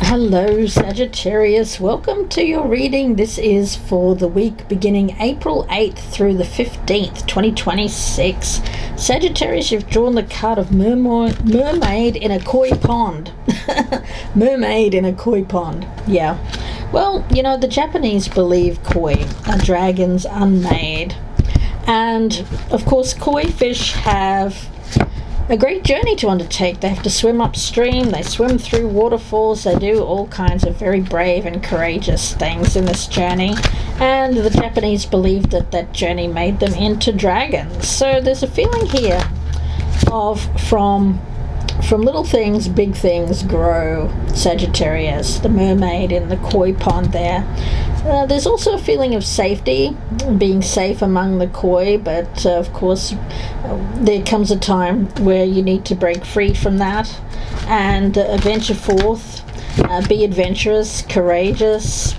Hello Sagittarius, welcome to your reading. This is for the week beginning April 8th through the 15th, 2026. Sagittarius, you've drawn the card of mermaid in a koi pond. Mermaid in a koi pond, yeah. Well, you know, the Japanese believe koi are dragons unmade. And, of course, koi fish have a great journey to undertake. They have to swim upstream, they swim through waterfalls, they do all kinds of very brave and courageous things in this journey, and the Japanese believe that that journey made them into dragons. So there's a feeling here of from little things, big things grow, Sagittarius, the mermaid in the koi pond there. There's also a feeling of safety, being safe among the koi, but of course there comes a time where you need to break free from that and venture forth, be adventurous, courageous,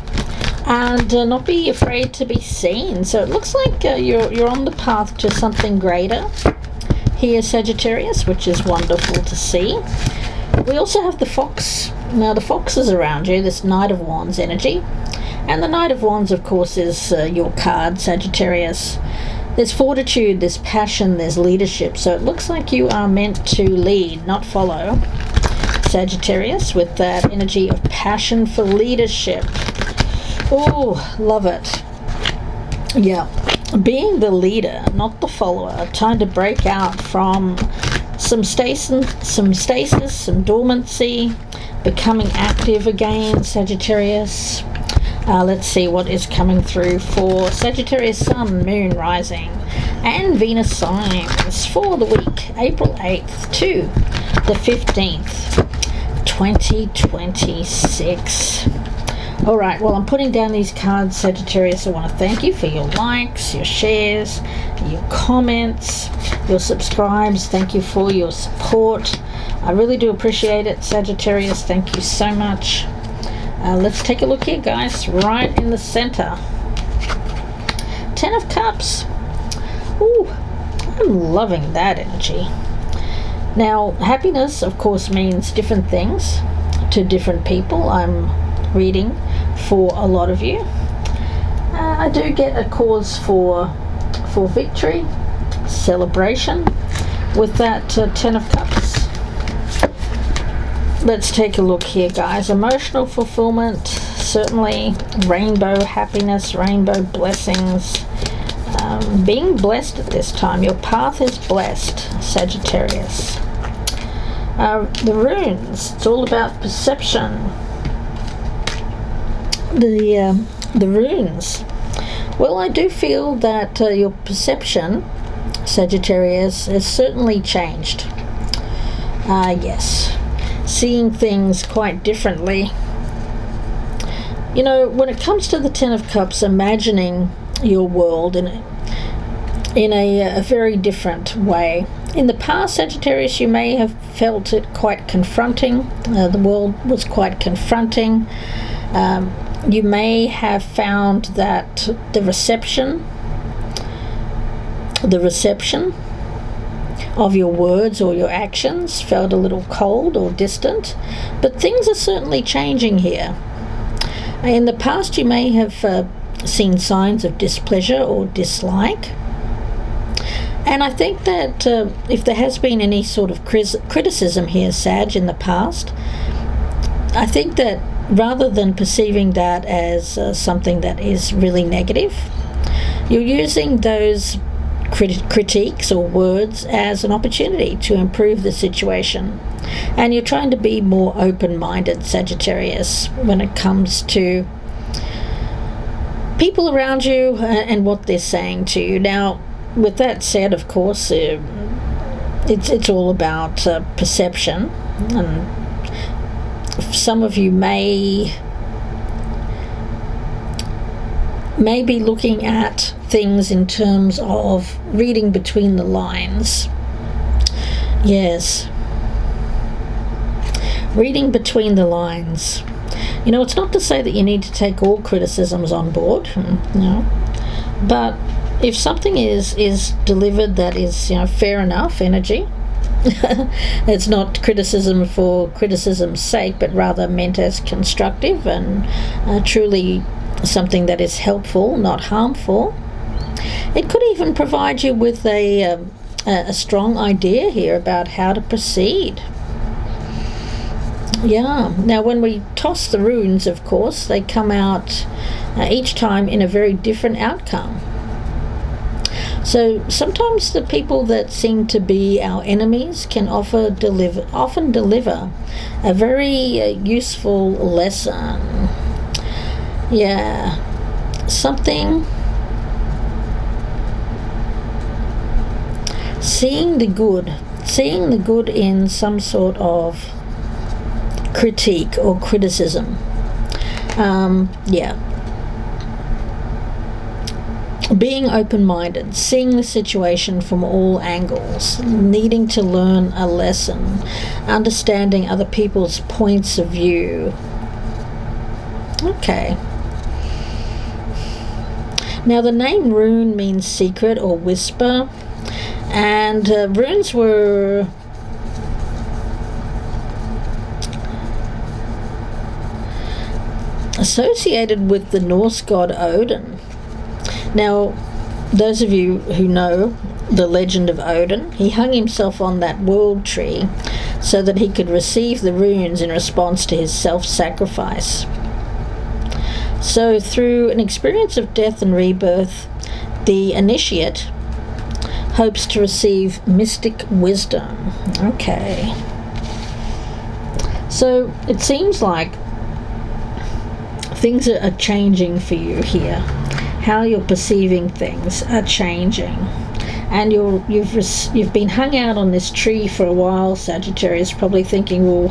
and not be afraid to be seen. So it looks like you're on the path to something greater here, Sagittarius, which is wonderful to see. We also have the fox. Now the fox is around you, this Knight of Wands energy. And the Knight of Wands, of course, is your card, Sagittarius. There's fortitude, there's passion, there's leadership. So it looks like you are meant to lead, not follow, Sagittarius, with that energy of passion for leadership. Oh, love it. Yeah, being the leader, not the follower. Time to break out from some stasis, some dormancy, becoming active again, Sagittarius. Let's see what is coming through for Sagittarius Sun, Moon, Rising, and Venus signs for the week, April 8th to the 15th, 2026. Alright, well, I'm putting down these cards, Sagittarius. I want to thank you for your likes, your shares, your comments, your subscribes. Thank you for your support. I really do appreciate it, Sagittarius. Thank you so much. Let's take a look here, guys, right in the center. 10 of Cups. Ooh, I'm loving that energy. Now, happiness, of course, means different things to different people. I'm reading for a lot of you. I do get a cause for victory, celebration with that 10 of Cups. Let's take a look here, guys. Emotional fulfillment, certainly rainbow happiness, rainbow blessings. Being blessed at this time. Your path is blessed, Sagittarius. The runes, it's all about perception. The runes. Well, I do feel that your perception, Sagittarius, has certainly changed. Yes. Seeing things quite differently. You know, when it comes to the 10 of Cups, imagining your world in a very different way. In the past, Sagittarius, you may have felt it quite confronting. The world was quite confronting. You may have found that the reception of your words or your actions felt a little cold or distant, but things are certainly changing here. In the past, you may have seen signs of displeasure or dislike, and I think that if there has been any sort of criticism here, Sag, in the past, I think that rather than perceiving that as something that is really negative, you're using those critiques or words as an opportunity to improve the situation, and you're trying to be more open-minded, Sagittarius, when it comes to people around you and what they're saying to you. Now, with that said, of course, it's all about perception, and some of you may be looking at things in terms of reading between the lines. Yes. Reading between the lines. You know, it's not to say that you need to take all criticisms on board, no. But if something is delivered that is, you know, fair enough energy, It's not criticism for criticism's sake, but rather meant as constructive and truly something that is helpful, not harmful. It could even provide you with a strong idea here about how to proceed. Yeah, now when we toss the runes, of course, they come out each time in a very different outcome. So sometimes the people that seem to be our enemies can often deliver a very useful lesson. Yeah, something. Seeing the good in some sort of critique or criticism. Being open-minded, seeing the situation from all angles, needing to learn a lesson, understanding other people's points of view. Okay. Now the name rune means secret or whisper, and runes were associated with the Norse god Odin. Now, those of you who know the legend of Odin, he hung himself on that world tree so that he could receive the runes in response to his self-sacrifice. So through an experience of death and rebirth, the initiate hopes to receive mystic wisdom. Okay. So it seems like things are changing for you here. How you're perceiving things are changing. And you've been hung out on this tree for a while, Sagittarius, probably thinking, well,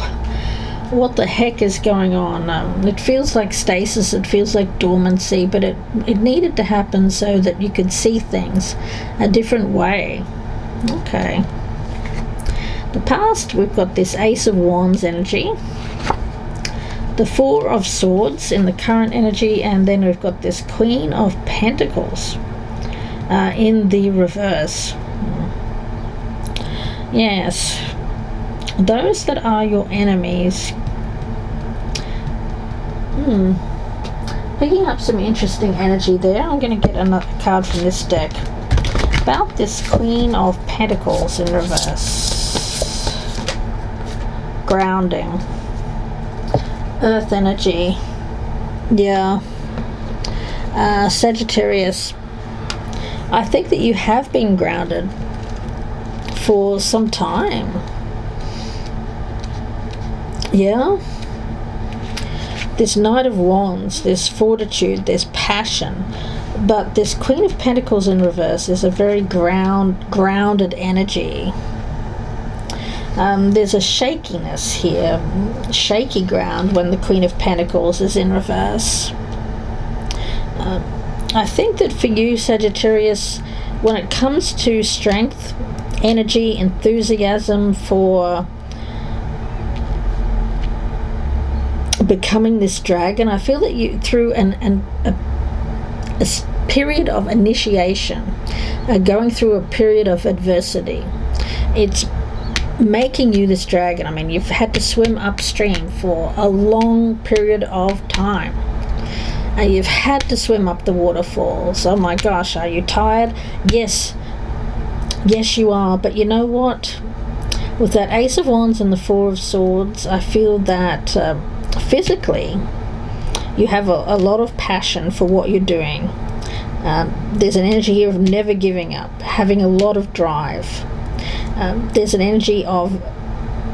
what the heck is going on? It feels like stasis, it feels like dormancy, but it needed to happen so that you could see things a different way. Okay. The past, we've got this Ace of Wands energy, the Four of Swords in the current energy, and then we've got this Queen of Pentacles in the reverse. Yes. Those that are your enemies. Picking up some interesting energy there. I'm going to get another card from this deck about this Queen of Pentacles in reverse. Grounding. Earth energy. Yeah. Sagittarius, I think that you have been grounded for some time. Yeah. This Knight of Wands, there's fortitude, there's passion, but this Queen of Pentacles in reverse is a very grounded energy. There's a shakiness here, shaky ground when the Queen of Pentacles is in reverse. I think that for you, Sagittarius, when it comes to strength, energy, enthusiasm for becoming this dragon, I feel that you, through a period of initiation, going through a period of adversity, it's making you this dragon. I mean, you've had to swim upstream for a long period of time. You've had to swim up the waterfalls. Oh my gosh, are you tired? Yes you are, but you know what? With that Ace of Wands and the Four of Swords, I feel that physically you have a lot of passion for what you're doing. There's an energy here of never giving up, having a lot of drive. There's an energy of,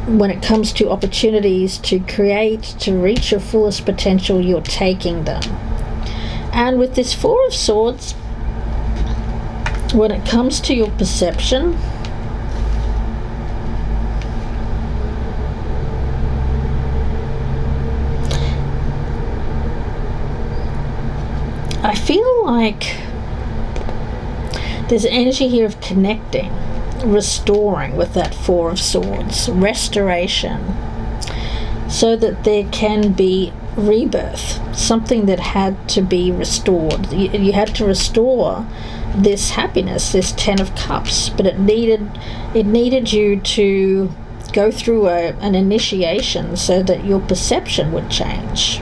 when it comes to opportunities to create, to reach your fullest potential, you're taking them. And with this Four of Swords, when it comes to your perception, I feel like there's energy here of connecting, restoring with that Four of Swords, restoration, so that there can be rebirth, something that had to be restored. You had to restore this happiness, this 10 of Cups, but it needed you to go through an initiation so that your perception would change.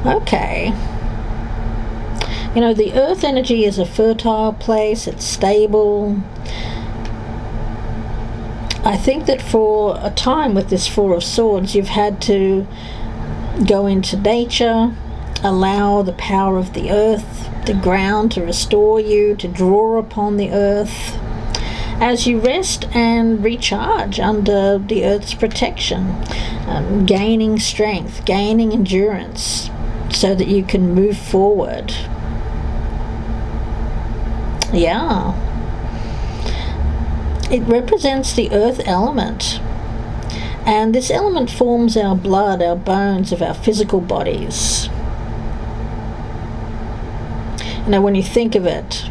Okay. You know, the earth energy is a fertile place, it's stable. I think that for a time with this Four of Swords, you've had to go into nature, allow the power of the earth, the ground to restore you, to draw upon the earth as you rest and recharge under the earth's protection, gaining strength, gaining endurance so that you can move forward. Yeah. It represents the earth element, and this element forms our blood, our bones of our physical bodies. You know, when you think of it,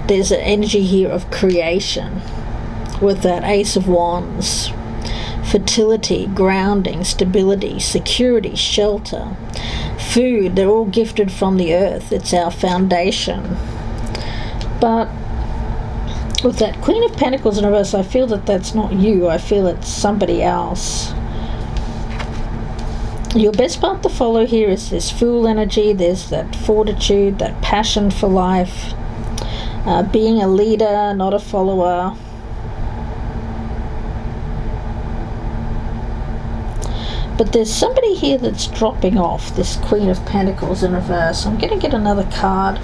there's an energy here of creation with that Ace of Wands. Fertility, grounding, stability, security, shelter, food, they're all gifted from the earth. It's our foundation. But with that Queen of Pentacles in reverse, I feel that that's not you. I feel it's somebody else. Your best part to follow here is this Fool energy. There's that fortitude, that passion for life. Being a leader, not a follower. But there's somebody here that's dropping off, this Queen of Pentacles in reverse. I'm going to get another card.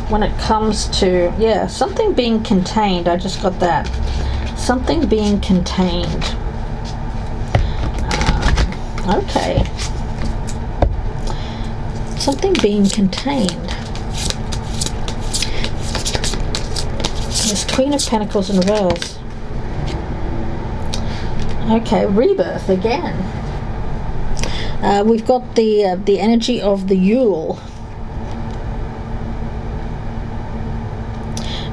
When it comes to, yeah, something being contained. I just got that. Something being contained. Okay. Something being contained. This Queen of Pentacles in reverse. Okay, rebirth again. We've got the energy of the Yule.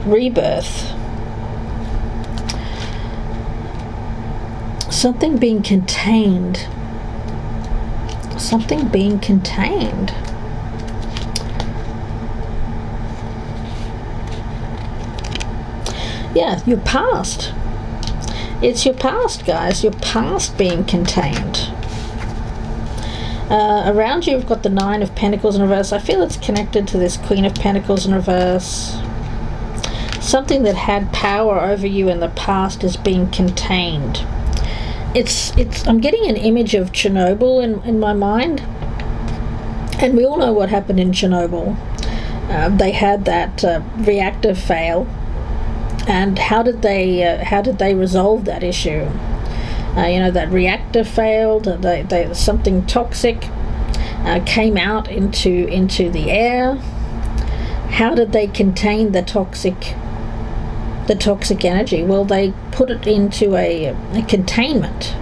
Rebirth. Something being contained. Something being contained. Yeah, your past. It's your past, guys. Your past being contained. Around you, you've got the Nine of Pentacles in reverse. I feel it's connected to this Queen of Pentacles in reverse. Something that had power over you in the past is being contained. I'm getting an image of Chernobyl in my mind. And we all know what happened in Chernobyl. They had that reactor fail. And how did they resolve that issue? You know, that reactor failed. Something toxic came out into the air. How did they contain the toxic energy? Well, they put it into a containment.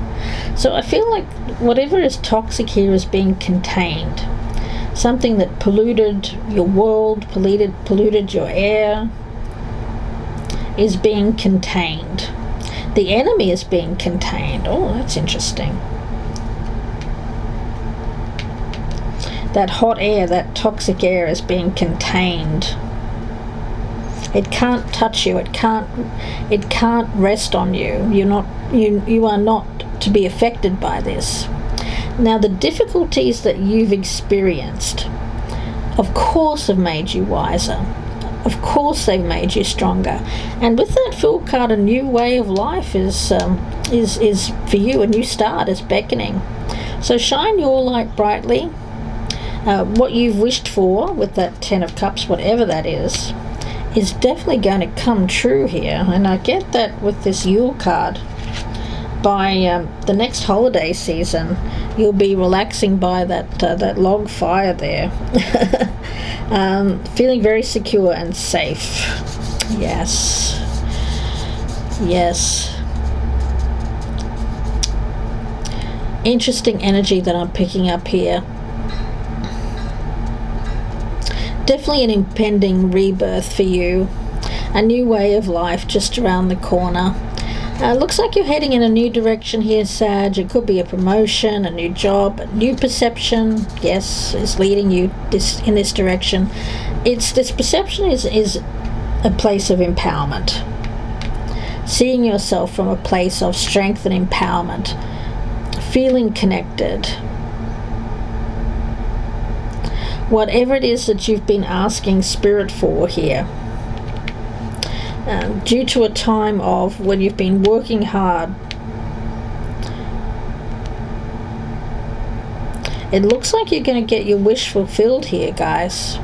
So I feel like whatever is toxic here is being contained. Something that polluted your world, polluted your air, is being contained. The enemy is being contained. Oh, that's interesting. That hot air, that toxic air is being contained. It can't touch you. It can't rest on you. You are not to be affected by this. Now, the difficulties that you've experienced, of course, have made you wiser. Of course, they've made you stronger. And with that Fool card, a new way of life is for you. A new start is beckoning. So shine your light brightly. What you've wished for with that Ten of Cups, whatever that is definitely going to come true here. And I get that with this Yule card. By the next holiday season, you'll be relaxing by that log fire there. Feeling very secure and safe. Yes. Yes. Interesting energy that I'm picking up here. Definitely an impending rebirth for you. A new way of life just around the corner. Looks like you're heading in a new direction here, Sag. It could be a promotion, a new job, a new perception. Yes, is leading you in this direction. This perception is a place of empowerment. Seeing yourself from a place of strength and empowerment. Feeling connected. Whatever it is that you've been asking Spirit for here. Due to a time of when you've been working hard, it looks like you're going to get your wish fulfilled here, guys.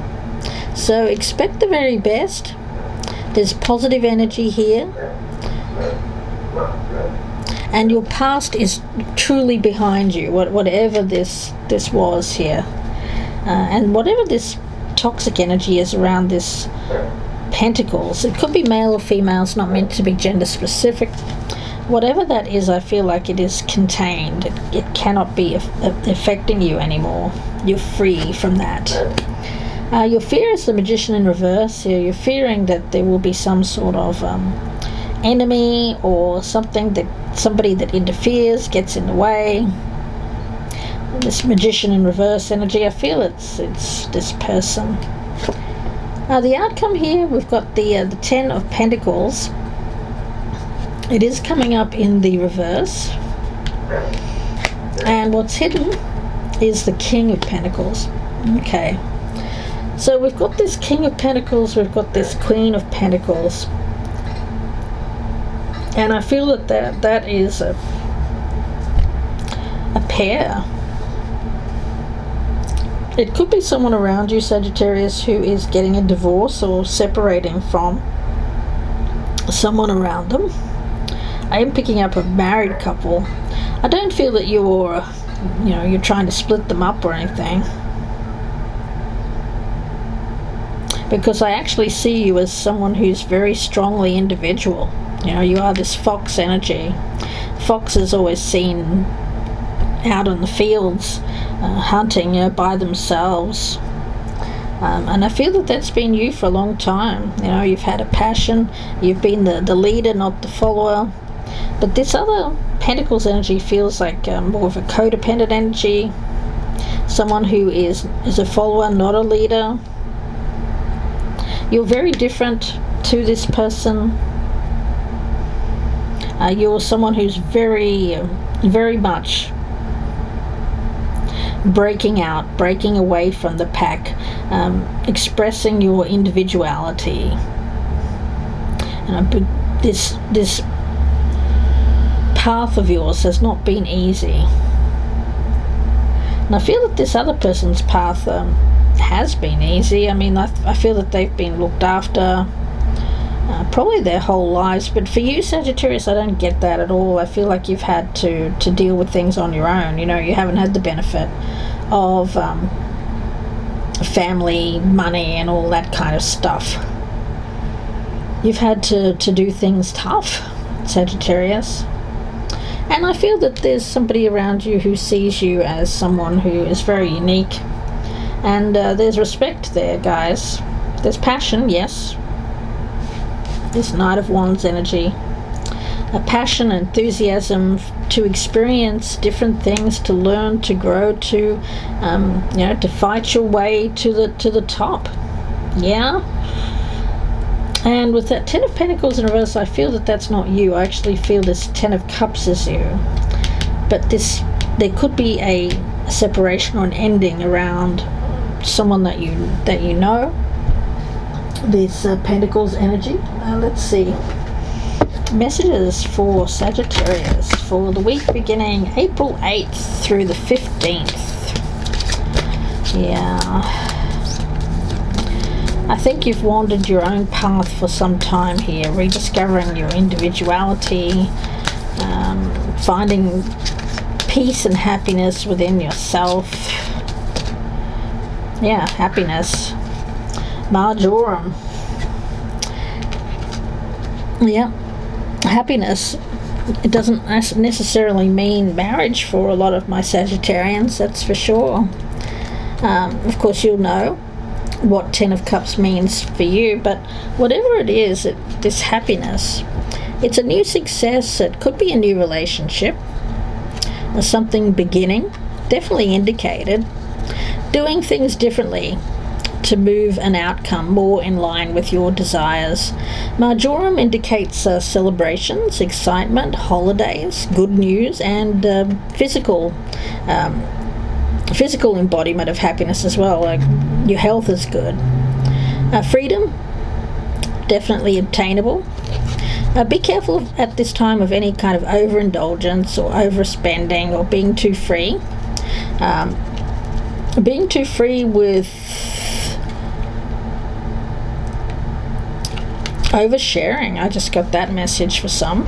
So expect the very best. There's positive energy here, and your past is truly behind you, whatever this was here, and whatever this toxic energy is around this Pentacles. It could be male or female. It's not meant to be gender specific. Whatever that is, I feel like it is contained. It cannot be affecting you anymore. You're free from that. Your fear is the Magician in reverse here. You're fearing that there will be some sort of enemy or somebody that interferes, gets in the way. This Magician in reverse energy, I feel it's this person. The outcome here, we've got the 10 of Pentacles. It is coming up in the reverse. And what's hidden is the King of Pentacles. Okay. So we've got this King of Pentacles, we've got this Queen of Pentacles. And I feel that is a pair. It could be someone around you, Sagittarius, who is getting a divorce or separating from someone around them. I am picking up a married couple. I don't feel that you're trying to split them up or anything, because I actually see you as someone who's very strongly individual. You are this fox energy. Fox is always seen out in the fields, hunting, by themselves. And I feel that that's been you for a long time. You've had a passion. You've been the leader, not the follower. But this other Pentacles energy feels like more of a codependent energy. Someone who is a follower, not a leader. You're very different to this person. You're someone who's very, very much breaking out, breaking away from the pack, expressing your individuality. This path of yours has not been easy. And I feel that this other person's path has been easy. I feel that they've been looked after probably their whole lives. But for you, Sagittarius, I don't get that at all. I feel like you've had to deal with things on your own. You haven't had the benefit of family, money, and all that kind of stuff. You've had to do things tough, Sagittarius. And I feel that there's somebody around you who sees you as someone who is very unique. And there's respect there, guys. There's passion, yes. This Knight of Wands energy. A passion, enthusiasm to experience different things, to learn, to grow, to fight your way to the top. Yeah. And with that 10 of Pentacles in reverse, I feel that that's not you. I actually feel this 10 of Cups is you. But there could be a separation or an ending around someone that you know. This Pentacles energy. Let's see. Messages for Sagittarius for the week beginning April 8th through the 15th. Yeah. I think you've wandered your own path for some time here, rediscovering your individuality, finding peace and happiness within yourself. Yeah, happiness. Marjoram. Yeah, happiness. It doesn't necessarily mean marriage for a lot of my Sagittarians, that's for sure. Of course, you'll know what 10 of Cups means for you, but whatever it is, this happiness, It's a new success. It could be a new relationship, something beginning, definitely indicated. Doing things differently to move an outcome more in line with your desires. Marjoram indicates celebrations, excitement, holidays, good news, and physical embodiment of happiness as well. Like your health is good. Freedom, definitely obtainable. Be careful at this time of any kind of overindulgence or overspending or being too free. Being too free with oversharing. I just got that message for some.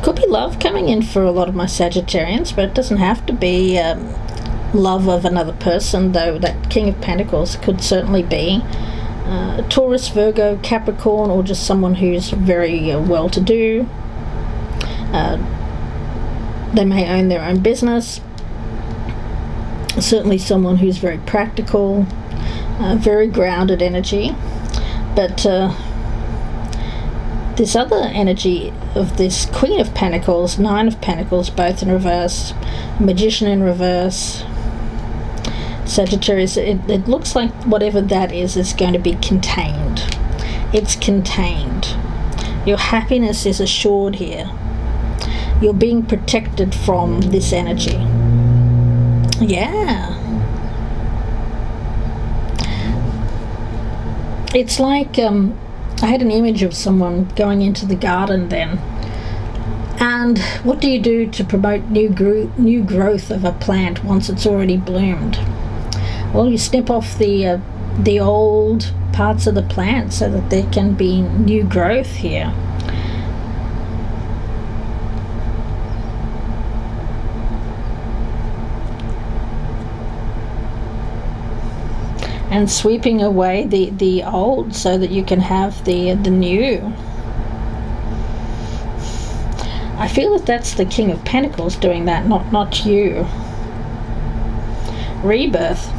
Could be love coming in for a lot of my Sagittarians, but it doesn't have to be love of another person, though that King of Pentacles could certainly be Taurus, Virgo, Capricorn, or just someone who's very well-to-do. They may own their own business. Certainly someone who's very practical, very grounded energy. But this other energy of this Queen of Pentacles, Nine of Pentacles, both in reverse, Magician in reverse, Sagittarius, it looks like whatever that is going to be contained. It's contained. Your happiness is assured here. You're being protected from this energy. Yeah. It's like I had an image of someone going into the garden then, and what do you do to promote new growth of a plant once it's already bloomed? Well, you snip off the old parts of the plant so that there can be new growth here. And sweeping away the old so that you can have the new. I feel that that's the King of Pentacles doing that, not you. Rebirth.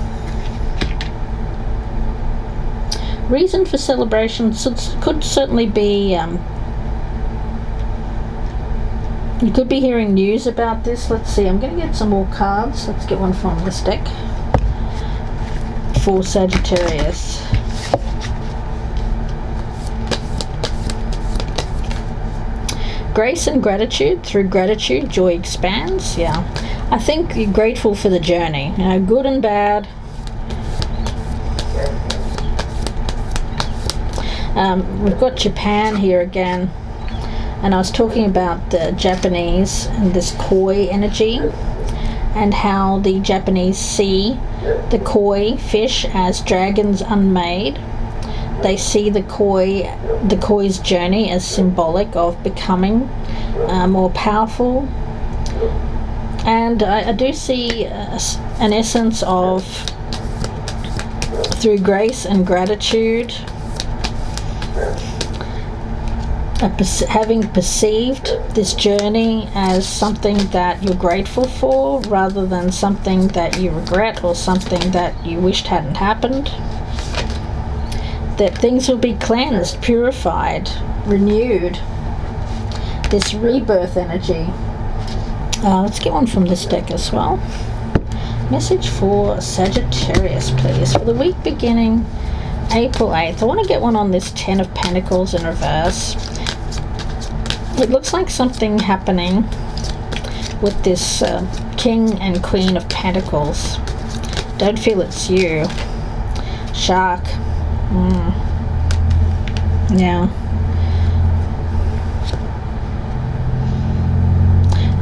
Reason for celebration could certainly be you could be hearing news about this. Let's see, I'm going to get some more cards. Let's get one from this deck for Sagittarius. Grace and gratitude. Through gratitude, joy expands. Yeah, I think you're grateful for the journey, you know, good and bad. We've got Japan here again, and I was talking about the Japanese and this koi energy, and how the Japanese see the koi fish as dragons unmade. They see the koi's journey as symbolic of becoming more powerful. And I do see an essence of, through grace and gratitude, having perceived this journey as something that you're grateful for rather than something that you regret or something that you wished hadn't happened. That things will be cleansed, purified, renewed. This rebirth energy. Let's get one from this deck as well. Message for Sagittarius, please, for the week beginning April 8th. I want to get one on this 10 of Pentacles in reverse. It looks like something happening with this King and Queen of Pentacles. Don't feel it's you. Shark. Yeah.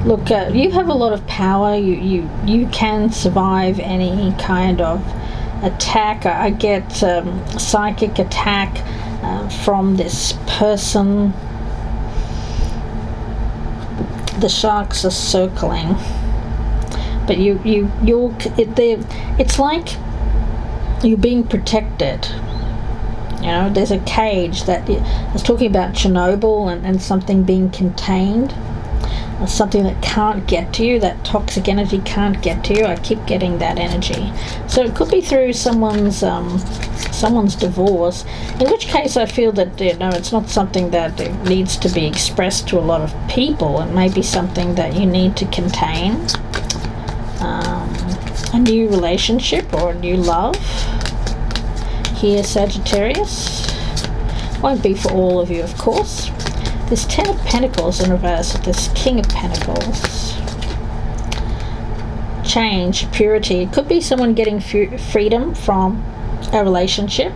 Look, you have a lot of power. You can survive any kind of attack. I get psychic attack from this person. The sharks are circling, but it's like you're being protected. You know, there's a cage that I was talking about Chernobyl and something being contained. something that can't get to you, that toxic energy can't get to you. I keep getting that energy. So it could be through someone's divorce, in which case I feel that, it's not something that needs to be expressed to a lot of people. It may be something that you need to contain. A new relationship or a new love here, Sagittarius. Won't be for all of you, of course. This Ten of Pentacles in reverse, this King of Pentacles. Change, purity. It could be someone getting freedom from a relationship.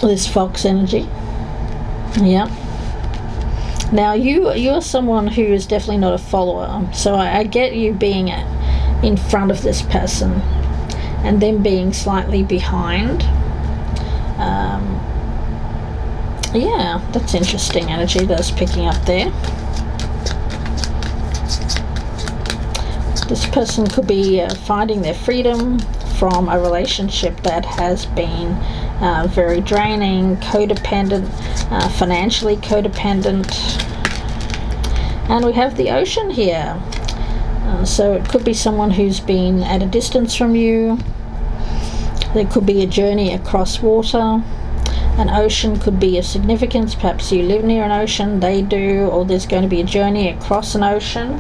This Fox energy. Yeah. Now you're someone who is definitely not a follower. So I get you being in front of this person and them being slightly behind. Yeah, that's interesting energy that's picking up there. This person could be finding their freedom from a relationship that has been very draining, codependent, financially codependent. And we have the Ocean here. So it could be someone who's been at a distance from you. There could be a journey across water. An ocean could be of significance. Perhaps you live near an ocean, they do, or there's going to be a journey across an ocean.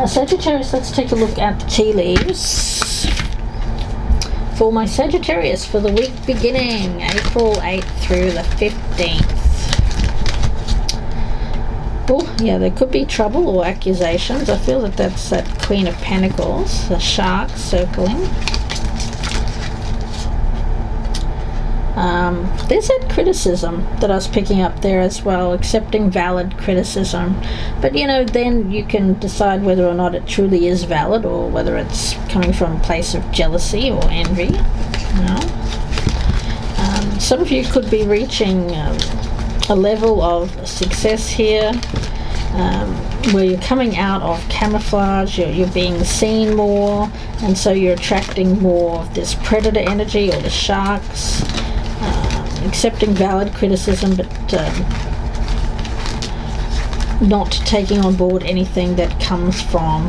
Sagittarius, let's take a look at the tea leaves for my Sagittarius for the week beginning April 8th through the 15th. Oh, yeah, there could be trouble or accusations. I feel that that's that Queen of Pentacles, the shark circling. There's that criticism that I was picking up there as well, accepting valid criticism. But, then you can decide whether or not it truly is valid or whether it's coming from a place of jealousy or envy. Some of you could be reaching a level of success here where you're coming out of camouflage, you're being seen more, and so you're attracting more of this predator energy or the sharks. Accepting valid criticism, but not taking on board anything that comes from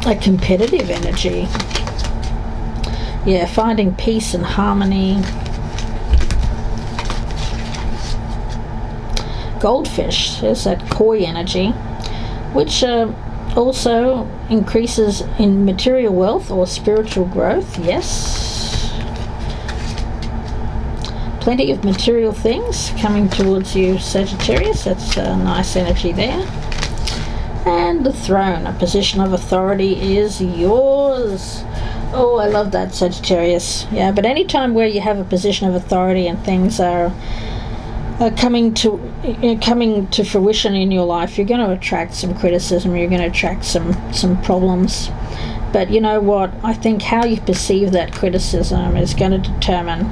a competitive energy. Yeah, finding peace and harmony. Goldfish, there's that koi energy, which also increases in material wealth or spiritual growth. Yes. Plenty of material things coming towards you, Sagittarius. That's a nice energy there. And the Throne, a position of authority, is yours. Oh, I love that, Sagittarius. Yeah, but anytime where you have a position of authority and things are coming to fruition in your life, you're going to attract some criticism. You're going to attract some problems. But you know what? I think how you perceive that criticism is going to determine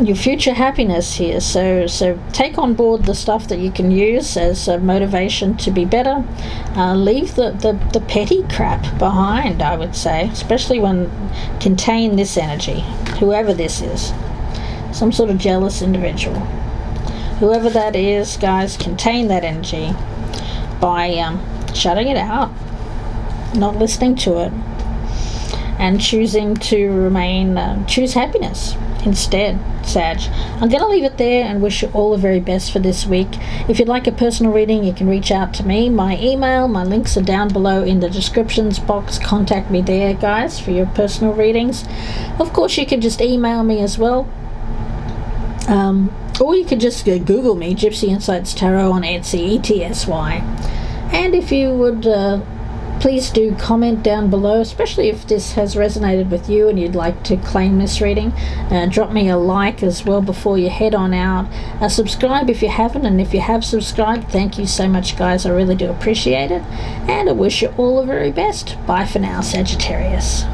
your future happiness here. So take on board the stuff that you can use as a motivation to be better. Leave the petty crap behind, I would say, especially when contain this energy, whoever this is, some sort of jealous individual. Whoever that is, guys, contain that energy by shutting it out, not listening to it, and choosing to choose happiness instead, Sag. I'm going to leave it there and wish you all the very best for this week. If you'd like a personal reading, you can reach out to me. My email, my links are down below in the descriptions box. Contact me there, guys, for your personal readings. Of course, you can just email me as well. Or you could just Google me, Gypsy Insights Tarot on Etsy, ETSY. And if you would please do comment down below, especially if this has resonated with you and you'd like to claim this reading. Drop me a like as well before you head on out. Subscribe if you haven't, and if you have subscribed, thank you so much, guys. I really do appreciate it, and I wish you all the very best. Bye for now, Sagittarius.